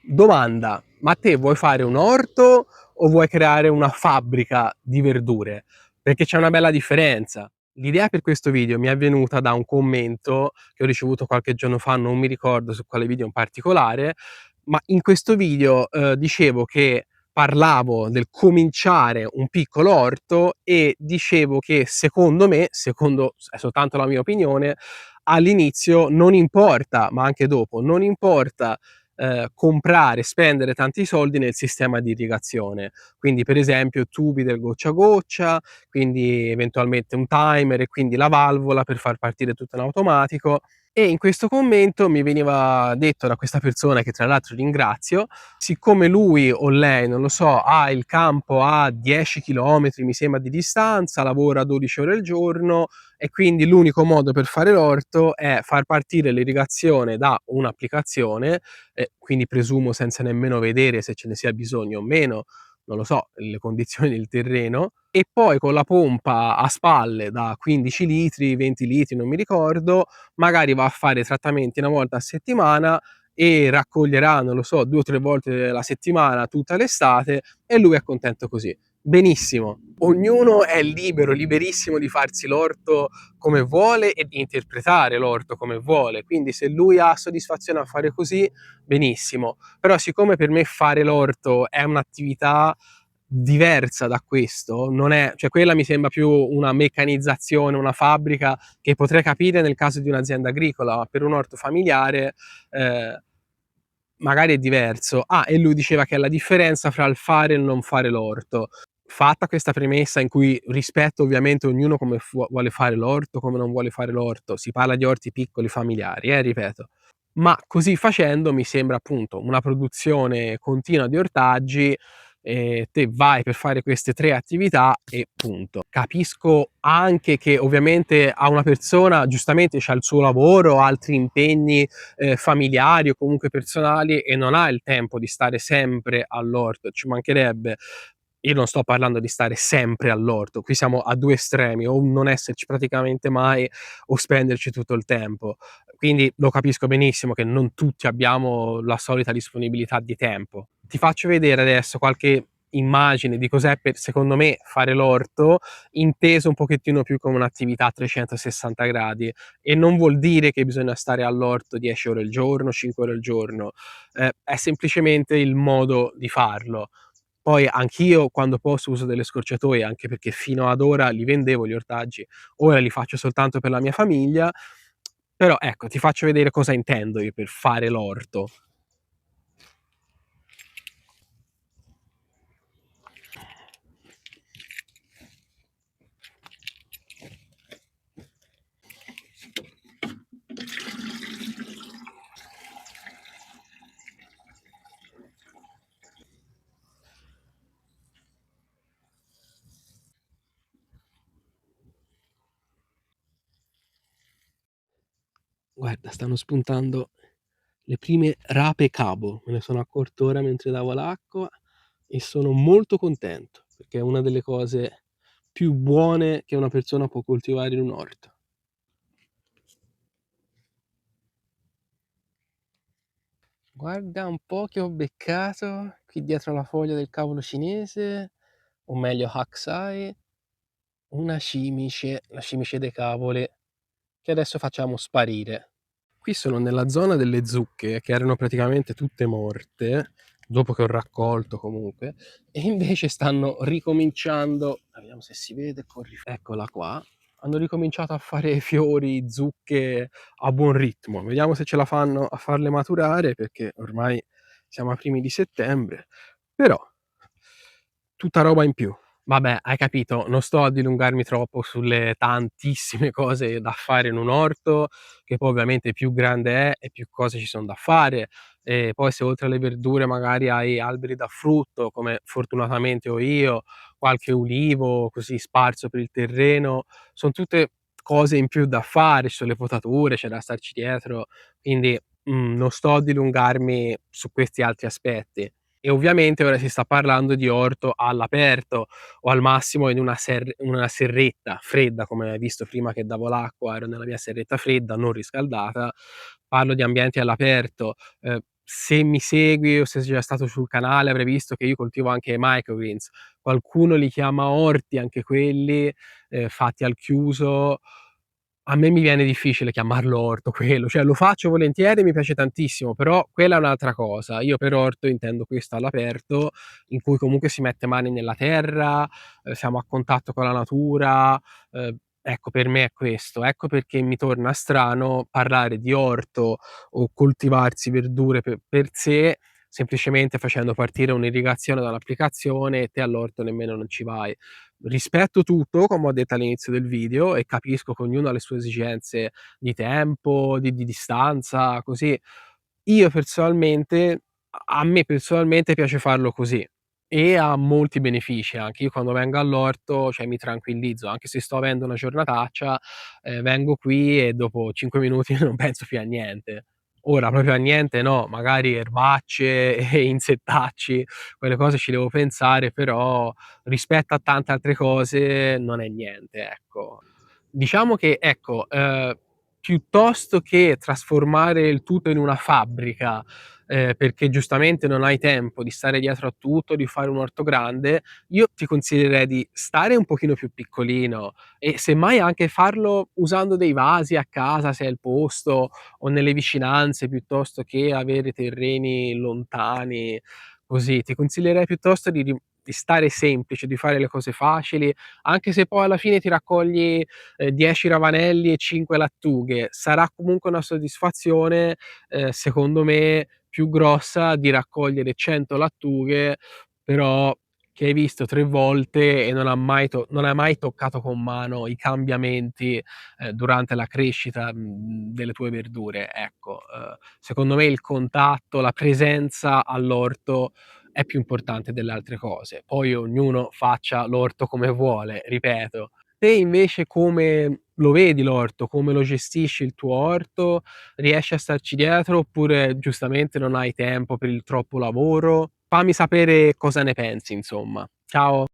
Domanda: ma te vuoi fare un orto o vuoi creare una fabbrica di verdure? Perché c'è una bella differenza. L'idea per questo video mi è venuta da un commento che ho ricevuto qualche giorno fa, non mi ricordo su quale video in particolare, ma in questo video, dicevo che parlavo del cominciare un piccolo orto e dicevo che secondo me, secondo è soltanto la mia opinione, all'inizio non importa, ma anche dopo, non importa comprare, spendere tanti soldi nel sistema di irrigazione. Quindi per esempio tubi del goccia a goccia, quindi eventualmente un timer e quindi la valvola per far partire tutto in automatico. E in questo commento mi veniva detto da questa persona, che tra l'altro ringrazio, siccome lui o lei, non lo so, ha il campo a 10 chilometri, mi sembra, di distanza, lavora 12 ore al giorno e quindi l'unico modo per fare l'orto è far partire l'irrigazione da un'applicazione, quindi presumo senza nemmeno vedere se ce ne sia bisogno o meno, non lo so, le condizioni del terreno, e poi con la pompa a spalle da 15 litri, 20 litri, non mi ricordo, magari va a fare trattamenti una volta a settimana e raccoglierà, non lo so, 2 o 3 volte la settimana tutta l'estate e lui è contento così. Benissimo, ognuno è libero, liberissimo di farsi l'orto come vuole e di interpretare l'orto come vuole, quindi se lui ha soddisfazione a fare così, benissimo. Però siccome per me fare l'orto è un'attività diversa da questo, non è, cioè quella mi sembra più una meccanizzazione, una fabbrica, che potrei capire nel caso di un'azienda agricola, ma per un orto familiare magari è diverso. Ah, e lui diceva che è la differenza fra il fare e il non fare l'orto. Fatta questa premessa, in cui rispetto ovviamente ognuno come vuole fare l'orto, come non vuole fare l'orto, si parla di orti piccoli familiari, ripeto. Ma così facendo mi sembra appunto una produzione continua di ortaggi, te vai per fare queste 3 attività e punto. Capisco anche che ovviamente a una persona giustamente c'ha il suo lavoro, altri impegni, familiari o comunque personali e non ha il tempo di stare sempre all'orto, ci mancherebbe. Io non sto parlando di stare sempre all'orto, qui siamo a 2 estremi, o non esserci praticamente mai o spenderci tutto il tempo. Quindi lo capisco benissimo che non tutti abbiamo la solita disponibilità di tempo. Ti faccio vedere adesso qualche immagine di cos'è per, secondo me, fare l'orto, inteso un pochettino più come un'attività a 360 gradi, e non vuol dire che bisogna stare all'orto 10 ore al giorno, 5 ore al giorno, è semplicemente il modo di farlo. Poi anch'io quando posso uso delle scorciatoie, anche perché fino ad ora li vendevo gli ortaggi, ora li faccio soltanto per la mia famiglia, però ecco, ti faccio vedere cosa intendo io per fare l'orto. Guarda, stanno spuntando le prime rape cabo, me ne sono accorto ora mentre davo l'acqua e sono molto contento, perché è una delle cose più buone che una persona può coltivare in un orto. Guarda un po' che ho beccato qui dietro la foglia del cavolo cinese, o meglio Haksai, una cimice, la cimice dei cavoli, che adesso facciamo sparire. Qui sono nella zona delle zucche, che erano praticamente tutte morte, dopo che ho raccolto comunque, e invece stanno ricominciando, vediamo se si vede, eccola qua, hanno ricominciato a fare fiori, zucche a buon ritmo. Vediamo se ce la fanno a farle maturare, perché ormai siamo a primi di settembre, però tutta roba in più. Vabbè, hai capito, non sto a dilungarmi troppo sulle tantissime cose da fare in un orto, che poi ovviamente più grande è e più cose ci son da fare. E poi se oltre alle verdure magari hai alberi da frutto, come fortunatamente ho io, qualche ulivo così sparso per il terreno, son tutte cose in più da fare, ci sono le potature, c'è da starci dietro, quindi, non sto a dilungarmi su questi altri aspetti. E ovviamente ora si sta parlando di orto all'aperto o al massimo in una serretta fredda, come hai visto prima che davo l'acqua, ero nella mia serretta fredda, non riscaldata. Parlo di ambienti all'aperto. se mi segui o se sei già stato sul canale avrai visto che io coltivo anche microgreens. Qualcuno li chiama orti anche quelli, fatti al chiuso. A me mi viene difficile chiamarlo orto quello, cioè lo faccio volentieri, mi piace tantissimo, però quella è un'altra cosa. Io per orto intendo questo all'aperto, in cui comunque si mette mani nella terra, siamo a contatto con la natura, ecco per me è questo. Ecco perché mi torna strano parlare di orto o coltivarsi verdure per sé, semplicemente facendo partire un'irrigazione da un'applicazione e te all'orto nemmeno non ci vai. Rispetto tutto, come ho detto all'inizio del video, e capisco che ognuno ha le sue esigenze di tempo, di distanza, così. Io personalmente a me personalmente piace farlo così e ha molti benefici anche. Io quando vengo all'orto, cioè mi tranquillizzo, anche se sto avendo una giornataccia, vengo qui e dopo 5 minuti non penso più a niente. Ora proprio a niente no, magari erbacce e insettacci, quelle cose ci devo pensare, però rispetto a tante altre cose non è niente, ecco. Diciamo che, ecco, piuttosto che trasformare il tutto in una fabbrica, perché giustamente non hai tempo di stare dietro a tutto, di fare un orto grande, io ti consiglierei di stare un pochino più piccolino e semmai anche farlo usando dei vasi a casa, se hai il posto, o nelle vicinanze, piuttosto che avere terreni lontani, così. Ti consiglierei piuttosto di stare semplice, di fare le cose facili, anche se poi alla fine ti raccogli 10 ravanelli e 5 lattughe, sarà comunque una soddisfazione, secondo me più grossa di raccogliere 100 lattughe, però che hai visto 3 volte e non hai mai toccato con mano i cambiamenti, durante la crescita, delle tue verdure, ecco. Secondo me il contatto, la presenza all'orto è più importante delle altre cose. Poi ognuno faccia l'orto come vuole, ripeto. Te invece come lo vedi l'orto? Come lo gestisci il tuo orto? Riesci a starci dietro oppure giustamente non hai tempo per il troppo lavoro? Fammi sapere cosa ne pensi insomma. Ciao.